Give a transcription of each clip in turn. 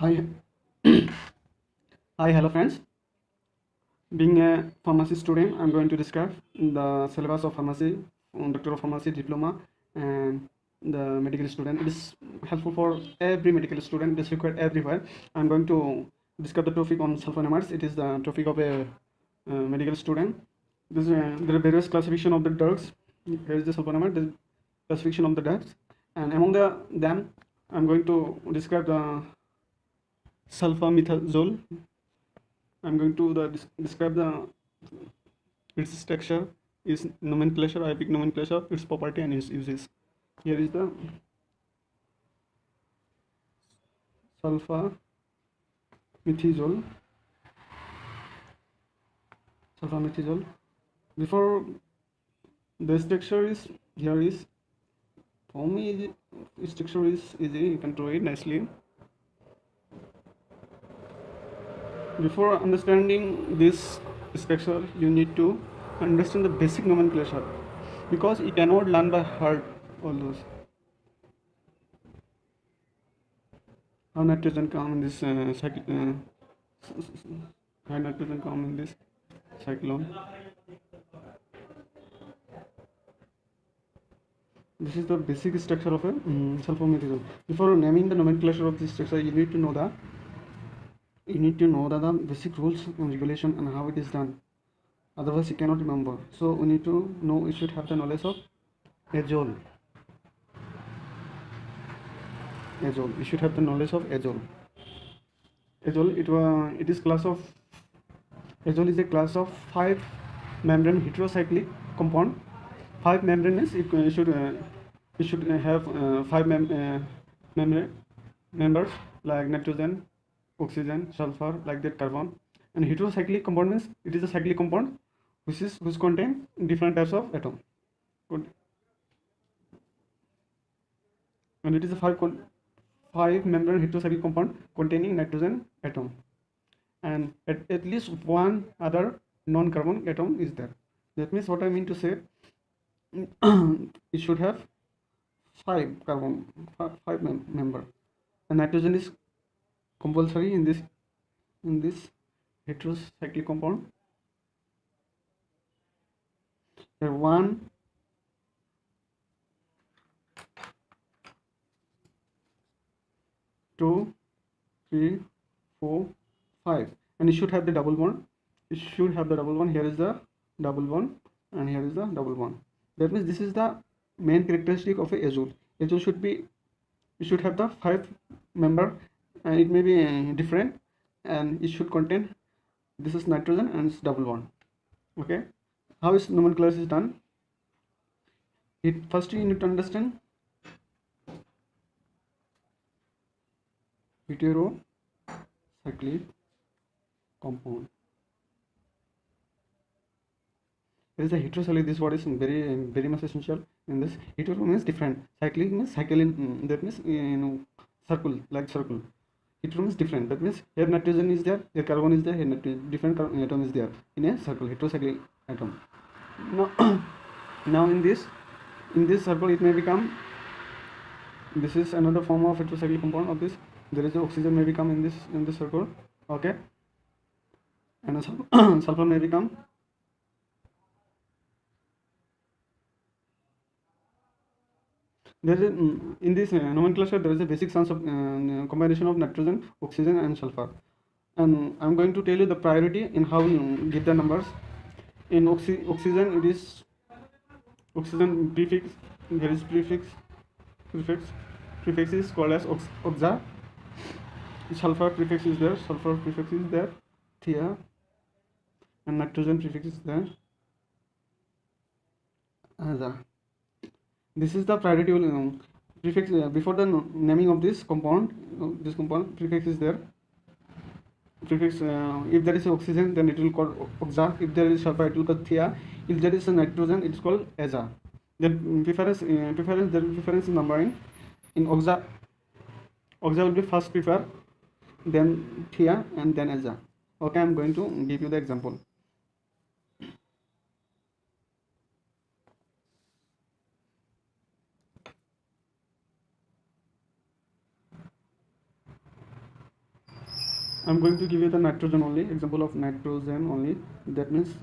Hi, hi, hello friends. Being a pharmacy student, I'm going to describe the syllabus of pharmacy, Doctor of Pharmacy diploma, and the medical student. It is helpful for every medical student. It is required everywhere. I'm going to discuss the topic on sulfonamides. It is the topic of a medical student. There are various classification of the drugs. Here is the sulfonamide, the classification of the drugs, and among them, I'm going to describe the sulfamethizole. I'm going to describe the its structure, its nomenclature, IPIC nomenclature, its property and its uses. Here is the sulfamethizole. Sulfamethizole. Before the structure is here is for me structure is easy. You can draw it nicely. Before understanding this structure, you need to understand the basic nomenclature because you cannot learn by heart all those. How nitrogen come in this cycle? How nitrogen come in this cyclone? This is the basic structure of a sulfamethizole. Before naming the nomenclature of this structure, you need to know the basic rules and regulation and how it is done. Otherwise, you cannot remember. So we need to know. You should have the knowledge of azole. Azole. You should have the knowledge of azole. Azole. It is class of azole is a class of 5 membrane heterocyclic compound. 5 membrane is it should have 5 members like nitrogen, oxygen, sulfur, like that carbon. And heterocyclic compound means it is a cyclic compound which contain different types of atom. And it is a 5 membrane heterocyclic compound containing nitrogen atom. And at least one other non-carbon atom is there. That means what I mean to say, it should have 5 member, and nitrogen is compulsory in this heterocyclic compound. There 1, 2, 3, 4, 5, and it should have the double bond. It should have the double bond. Here is the double bond, and here is the double bond. That means this is the main characteristic of a azole. Azole should have the 5 member, and it may be different, and it should contain, this is nitrogen and it's double bond. Okay, how is nomenclature is done? First you need to understand heterocyclic compound. There is a heterocyclic. This word is very much essential in this. Hetero means different. Cyclic means cycle in. That means circle, like circle. Hetero means different. That means here nitrogen is there, here carbon is there, here different atom is there in a circle. Heterocyclic atom. Now, now in this circle it may become. This is another form of heterocyclic compound of this. There is oxygen may become in this circle. Okay, and a sulfur may become. There is in this nomenclature there is a basic sense of combination of nitrogen, oxygen, and sulfur. And I'm going to tell you the priority in how you give the numbers. In oxygen, it is oxygen prefix. There is prefix is called as oxa. Sulfur prefix is there. Thea, and nitrogen prefix is there. Aza. This is the priority prefix before the naming of this compound. This compound prefix is there. Prefix if there is oxygen, then it will call oxa. If there is sulfur, it will call thea. If there is a nitrogen, it is called aza. Then preference there will be preference in numbering. In oxa will be first prefer, then thea, and then aza. Okay, I'm going to give you the example. I'm going to give you the nitrogen only, example of nitrogen only. That means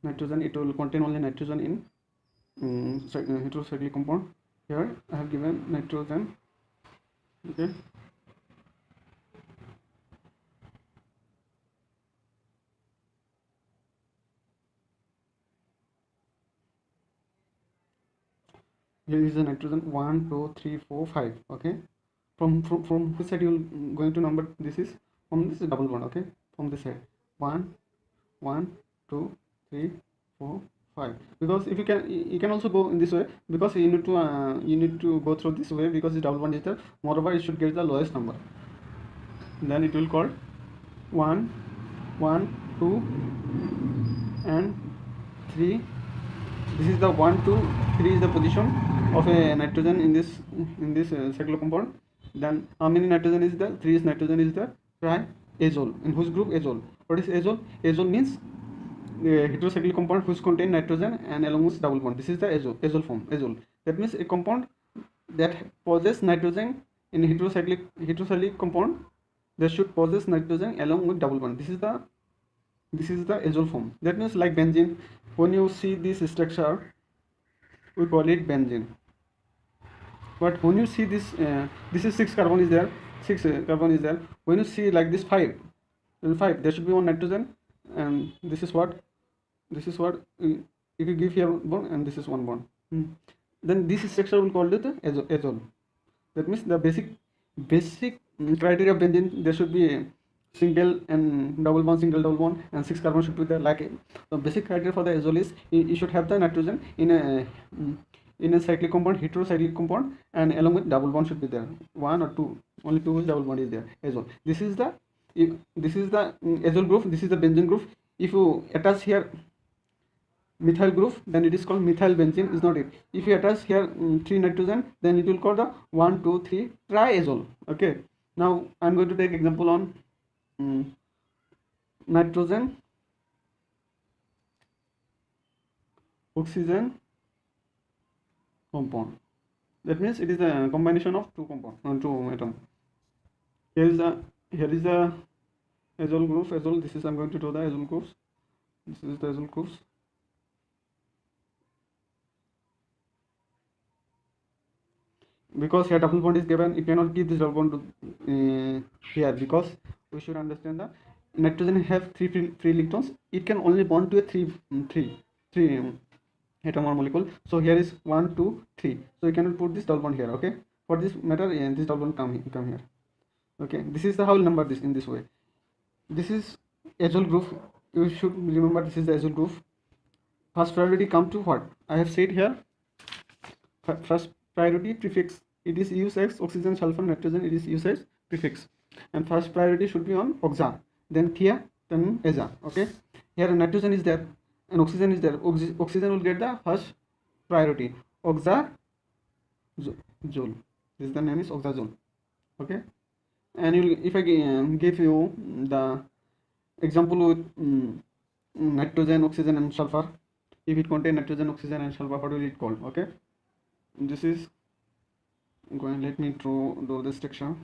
nitrogen, it will contain only nitrogen in heterocyclic compound. Here I have given nitrogen. Okay, here is the nitrogen 1 2 3 4 5. Okay, from which side you will going to number? This is from this double bond. Okay, from this side 1 1 2 3 4 5. Because if you can also go in this way, because you need to go through this way, because the double bond is there. Moreover, it should get the lowest number. Then it will call 1 1 2 and 3. This is the 1 2 3 is the position of a nitrogen in this cyclo compound. Then how many nitrogen is there? 3 is nitrogen is there. Triazole. In whose group? Azole. What is azole? Azole means the heterocyclic compound which contain nitrogen and along with double bond. This is the azole form. Azole. That means a compound that possesses nitrogen in heterocyclic compound, they should possess nitrogen along with double bond. This is the azole form. That means like benzene. When you see this structure, we call it benzene. But when you see this is 6 carbon is there. 6 carbon is there. When you see like this 5, then 5, there should be one nitrogen, and this is what if you give here bond, and this is one bond. Then this structure will call it azole. That means the basic criteria of benzene, there should be single and double bond, single double bond, and 6 carbon should be there. Like the basic criteria for the azole is you should have the nitrogen in a cyclic compound, heterocyclic compound, and along with double bond should be there. 1 or 2, only 2 is double bond is there. Azole. This is the azole group. This is the benzene group. If you attach here methyl group, then it is called methyl benzene. Is not it? If you attach here 3 nitrogen, then it will call the 1 2 3 triazole. Okay. Now I'm going to take example on nitrogen, oxygen compound. That means it is a combination of two atom. Here is the azole group. Azole. This is I'm going to draw the azole groups. This is the azole groups. Because here double bond is given, you cannot give this double bond to here, because we should understand that nitrogen have three free electrons. It can only bond to a three atom or molecule. So here is 1 2 3. So you cannot put this double bond here. Okay, for this matter, this double bond come here. Okay, this is the how number this in this way. This is azole group. You should remember this is the azole group. First priority come to what I have said here. First priority prefix, it is used as oxygen, sulfur, nitrogen, it is used as prefix, and first priority should be on oxa, then thea, then aza. Okay, here nitrogen is there and oxygen is there. Oxygen will get the first priority, oxazole. This is the name is oxazole. Okay, and if I give you the example with nitrogen, oxygen, and sulfur, if it contain nitrogen, oxygen, and sulfur, what will it called? Okay, this is going. Let me draw the structure.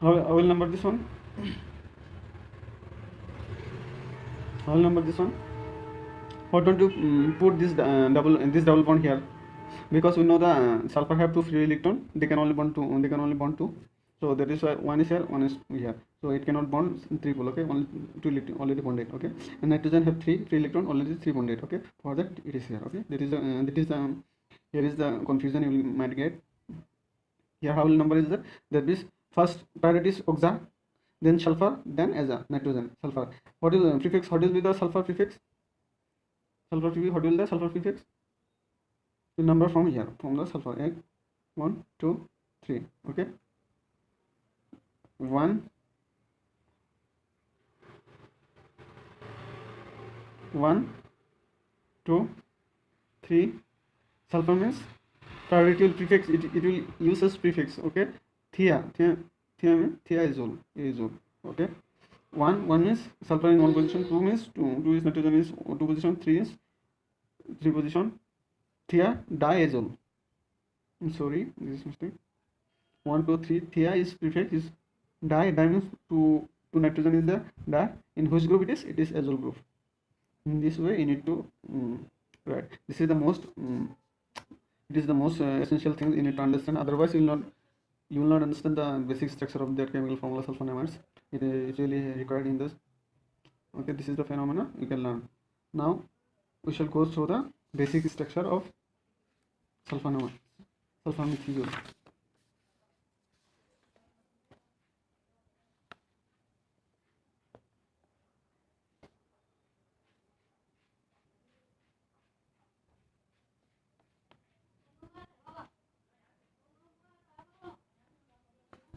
I will number this one. I will number this one. Why don't you put this double bond here? Because we know the sulfur have 2 free electron. They can only bond 2. So that is why one is here, one is here. So it cannot bond triple. Okay, only 2 electron already bonded. Okay, and nitrogen have 3 free electron, already 3 bonded. Okay, for that it is here. Okay, that is the here is the confusion you might get. Here how number is that? That is first priority is oxa, then sulfur, then aza, nitrogen, sulfur. What is the prefix? What will be the sulfur prefix? Sulfur prefix. What will the sulfur prefix? The number from here, from the sulfur. 1 2 3. Okay, 1 1 2 3. Sulfur means priority will prefix. It will use as prefix. Okay, thea means thiazole. Okay, One means sulfur in one position, two means two is nitrogen is two position, three is three position, thea diazole. I'm sorry, this is mistake. 1 2 3 thea is prefix is di means two nitrogen is there, di in whose group it is azole group. In this way you need to write. This is the most it is the most essential thing you need to understand, otherwise you will not understand the basic structure of that chemical formula sulfonamides. It is really required in this. Okay, this is the phenomena you can learn. Now we shall go through the basic structure of sulfonamide, sulfamethizole.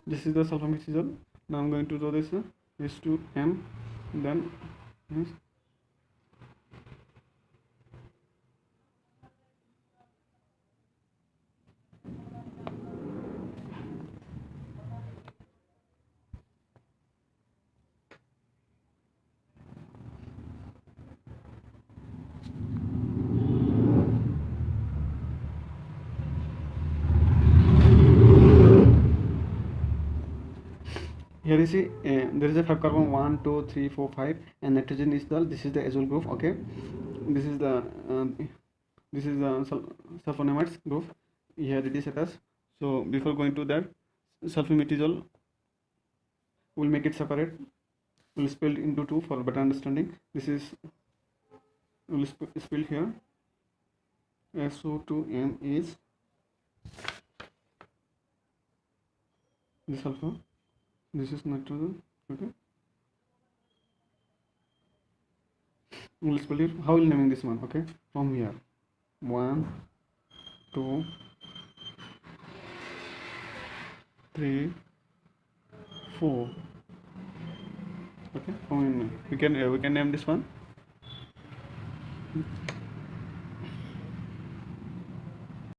This is the sulfamethizole. Now I'm going to draw this H2M, then yes. Here you see there is a 5 carbon 1 2 3 4 5 and nitrogen is the, this is the azole group. Okay, this is the sulfonamides group. Here it is attached. So before going to that, sulfamethizole we'll make it separate. We'll spell into two for better understanding. This is we'll spell here. SO2M is the sulfur. This is nitrogen. Okay, we'll spell it. How will naming this one? Okay, from here 1 2 3 4. Okay, we can name this one